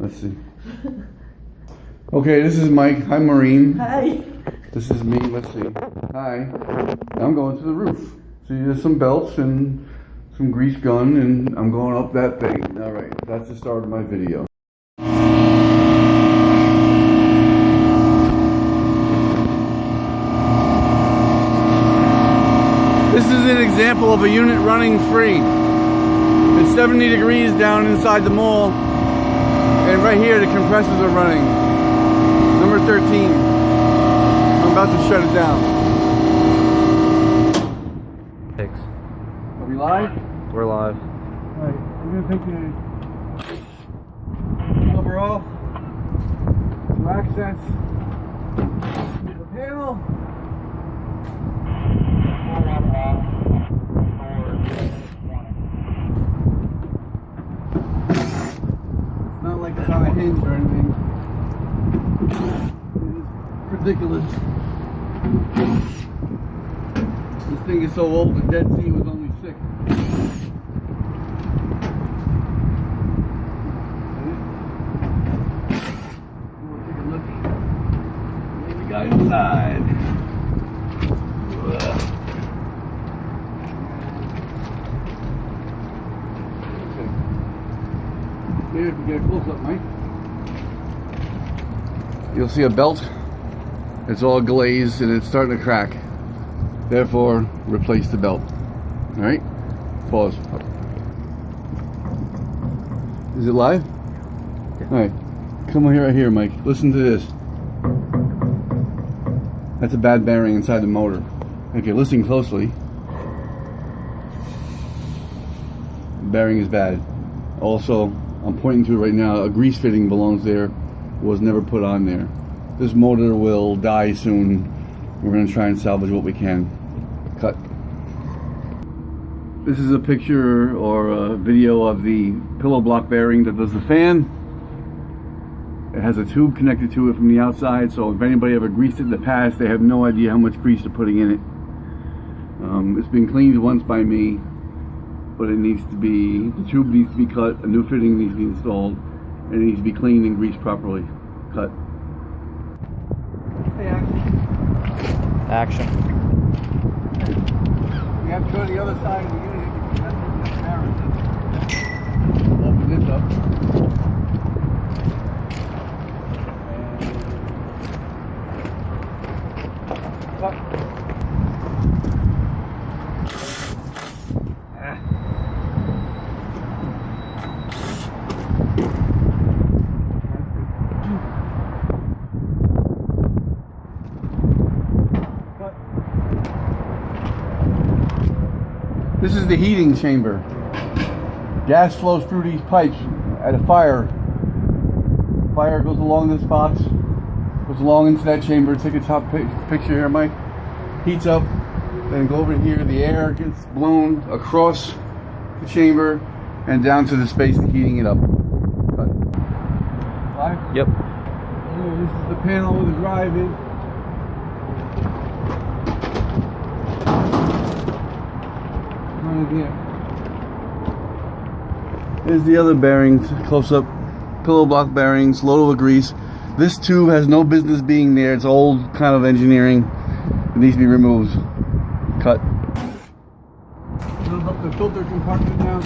Let's see. Okay, this is Mike. Hi, Maureen. Hi. This is me. Let's see. Hi. I'm going to the roof. See, there's some belts and some grease gun, and I'm going up that thing. All right, that's the start of my video. This is an example of a unit running free. It's 70 degrees down inside the mall, and right here the compressors are running. Number 13. I'm about to shut it down. Thanks. Are we live? We're live. Alright, I'm gonna take the cover off to access the panel. It's not like it's on a hinge or anything. It's ridiculous. This thing is so old, the Dead Sea was only 6. We'll take a look. Leave the guy inside. Here, if you get a close up, Mike, you'll see a belt. It's all glazed and it's starting to crack. Therefore, replace the belt. All right. Pause. Is it live? Yeah. All right. Come on here, right here, Mike. Listen to this. That's a bad bearing inside the motor. If you're listening closely, the bearing is bad. Also, I'm pointing to it right now. A grease fitting belongs there. Was never put on there. This motor will die soon. We're going to try and salvage what we can. Cut. This is a picture or a video of the pillow block bearing that does the fan. It has a tube connected to it from the outside, so if anybody ever greased it in the past, they have no idea how much grease they're putting in it. It's been cleaned once by me, but it needs to be, the tube needs to be cut, a new fitting needs to be installed, and it needs to be cleaned and greased properly. Cut. Hey, Action. we have to go to the other side of the unit because that's what open this up. Cut. This is the heating chamber. Gas flows through these pipes at a fire. Fire goes along this box, goes along into that chamber. Take a top picture here, Mike. Heats up, then go over here. The air gets blown across the chamber and down to the space to heating it up. Cut. Live? Yep. Here, this is the panel with the drive in. Here. Here's the other bearings, close up, pillow block bearings, load of grease. This tube has no business being there. It's old kind of engineering. It needs to be removed. Cut. Build up the filter compartment now.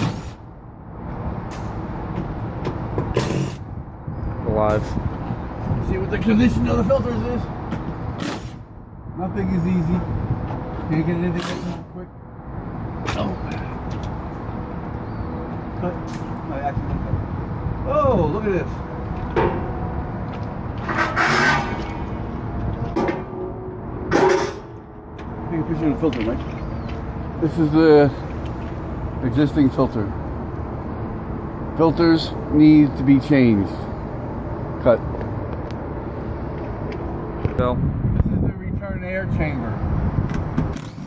Live. See what the condition of the filters is. Nothing is easy. Can't get anything done quick. Oh. Cut. I accidentally cut. Oh, look at this. Take a picture of the filter, Mike. This is the existing filter. Filters need to be changed. Cut. Go. This is the return air chamber.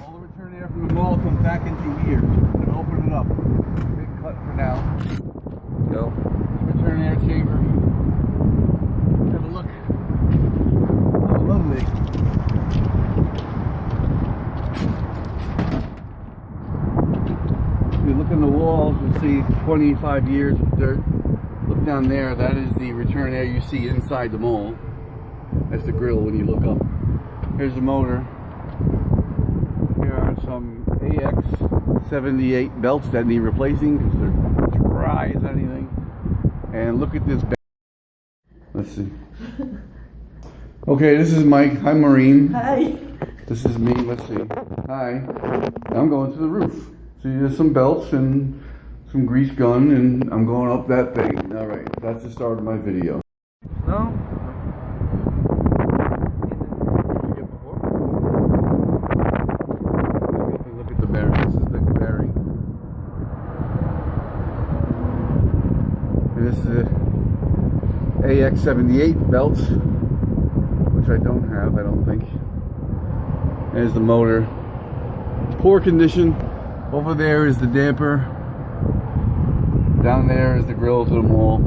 All the return air from the mall comes back into here. I'm going to open it up. Big cut for now. Go. Return air chamber. Have a look. Oh, lovely. If you look in the walls, you'll see 25 years of dirt. Look down there, that is the return air you see inside the mall. That's the grill when you look up. Here's the motor. Here are some AX78 belts that need replacing because they're dry as anything. And look at this. Let's see. Okay, this is Mike. Hi, Maureen. Hi. This is me. Let's see. Hi. I'm going to the roof. See, there's some belts and some grease gun, and I'm going up that thing. All right, that's the start of my video. No. Look at the bearing. This is the bearing. And this is the AX78 belt, which I don't have, I don't think. There's the motor. Poor condition. Over there is the damper. Down there is the grill to the mall.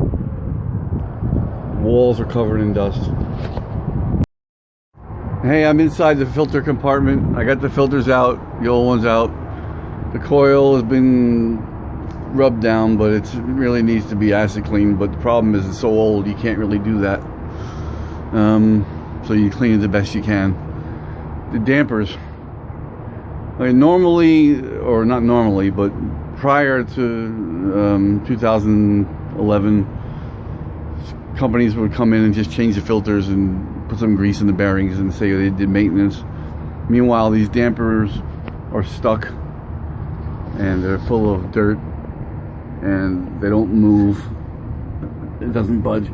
Walls are covered in dust. Hey, I'm inside the filter compartment. I got the filters out, the old ones out. The coil has been rubbed down, but it really needs to be acid cleaned. But the problem is it's so old, you can't really do that. So you clean it the best you can. The dampers. Like normally, or not normally, but prior to 2011, companies would come in and just change the filters and put some grease in the bearings and say they did maintenance. Meanwhile, these dampers are stuck and they're full of dirt and they don't move. It doesn't budge.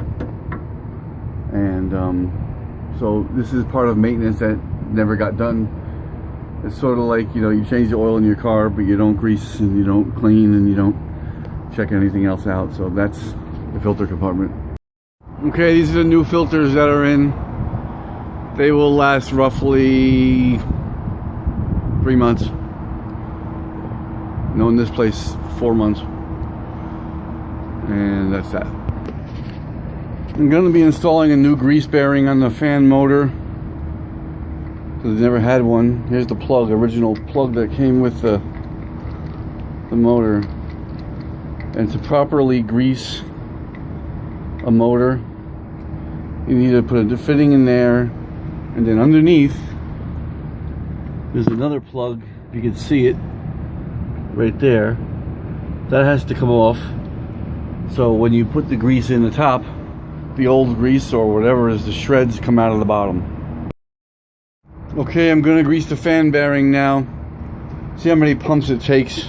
And so this is part of maintenance that never got done. It's sort of like, you know, you change the oil in your car, but you don't grease and you don't clean and you don't check anything else out. So that's the filter compartment. Okay, these are the new filters that are in. They will last roughly 3 months. No, in this place, 4 months. And that's that. I'm going to be installing a new grease bearing on the fan motor, because I never had one. Here's the plug, original plug that came with the motor. And to properly grease a motor, you need to put a fitting in there, and then underneath there's another plug, if you can see it right there, that has to come off. So when you put the grease in the top, the old grease or whatever is the shreds come out of the bottom. Okay, I'm gonna grease the fan bearing now. See how many pumps it takes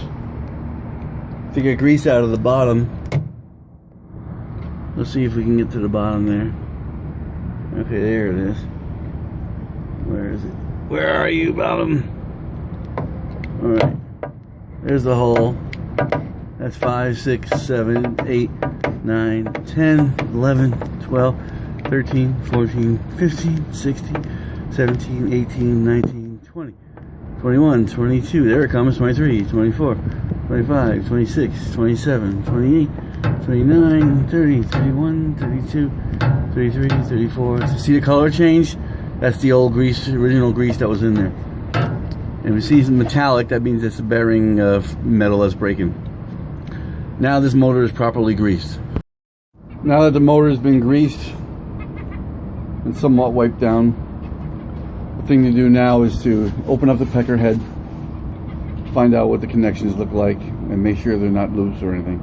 to get grease out of the bottom. Let's see if we can get to the bottom there. Okay, there it is. Where is it? Where are you, bottom? Alright. There's the hole. That's 5, 6, 7, 8, 9, 10, 11, 12, 13, 14, 15, 16, 17, 18, 19, 20, 21, 22, there it comes, 23, 24, 25, 26, 27, 28, 29, 30, 31, 32, 33, 34. See the color change? That's the old grease, original grease that was in there. And we see some metallic, that means it's a bearing of metal that's breaking. Now this motor is properly greased. Now that the motor has been greased and somewhat wiped down, the thing to do now is to open up the pecker head, find out what the connections look like, and make sure they're not loose or anything.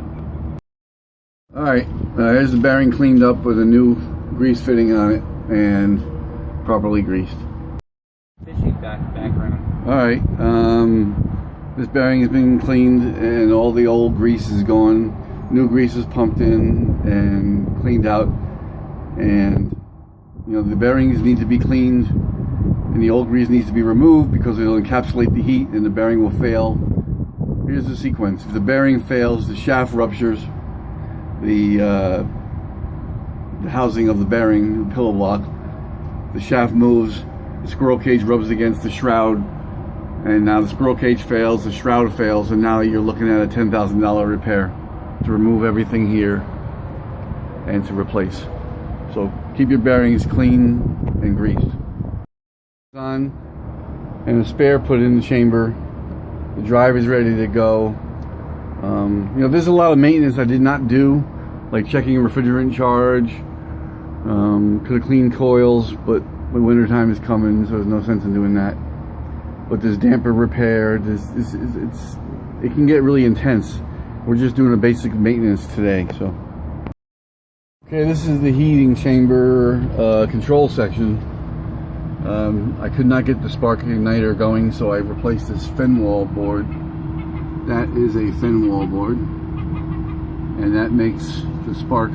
Alright, here's the bearing cleaned up with a new grease fitting on it and properly greased. Fishy background. Alright, this bearing has been cleaned and all the old grease is gone. New grease is pumped in and cleaned out. And, you know, the bearings need to be cleaned and the old grease needs to be removed because it'll encapsulate the heat and the bearing will fail. Here's the sequence. If the bearing fails, the shaft ruptures, the housing of the bearing, the pillow block, the shaft moves, the squirrel cage rubs against the shroud, and now the squirrel cage fails, the shroud fails, and now you're looking at a $10,000 repair to remove everything here and to replace. So keep your bearings clean and greased. On and a spare put in the chamber. The drive is ready to go. You know, there's a lot of maintenance I did not do like checking refrigerant charge, could have cleaned coils, but the winter time is coming, so there's no sense in doing that. But there's damper repair. It can get really intense. We're just doing a basic maintenance today. So, okay, this is the heating chamber control section. I could not get the spark igniter going, so I replaced this fin wall board. That is a fin wall board, and that makes the spark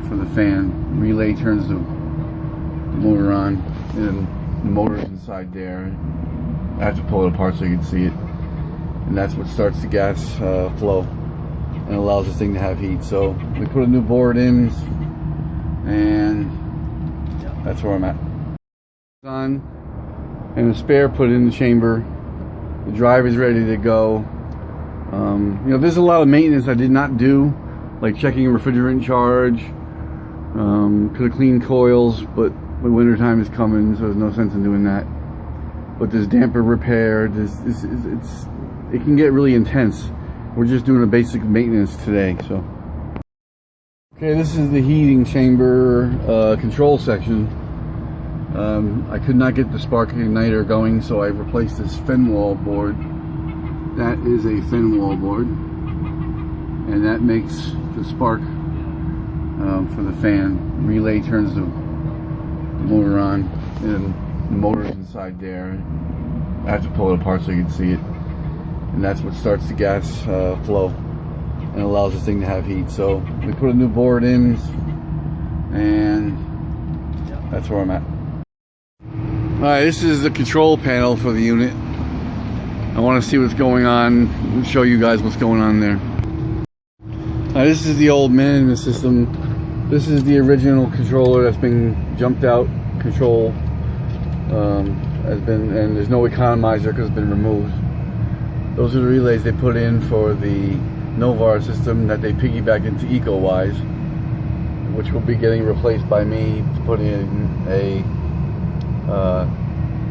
for the fan. Relay turns the motor on, and the motor's inside there. I have to pull it apart so you can see it, and that's what starts the gas flow and allows this thing to have heat. So we put a new board in, and that's where I'm at. On, and a spare put in the chamber. The drive is ready to go. You know, there's a lot of maintenance I did not do, like checking refrigerant charge, could have cleaned coils, but the winter time is coming, so there's no sense in doing that. But there's damper repair. It can get really intense. We're just doing a basic maintenance today. So, okay, this is the heating chamber control section. I could not get the spark igniter going, so I replaced this fin wall board. That is a fin wall board, and that makes the spark for the fan. Relay turns the motor on, and the motor's inside there. I have to pull it apart so you can see it, and that's what starts the gas flow and allows this thing to have heat. So we put a new board in, and that's where I'm at. Alright, this is the control panel for the unit. I want to see what's going on and show you guys what's going on there. This is the old management system. This is the original controller that's been jumped out. Control and there's no economizer because it's been removed. Those are the relays they put in for the Novar system that they piggyback into EcoWise, which will be getting replaced by me to put in a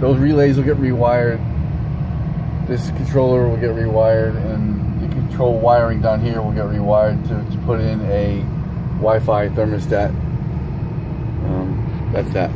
those relays will get rewired. This controller will get rewired, and the control wiring down here will get rewired to put in a Wi-Fi thermostat. That's that.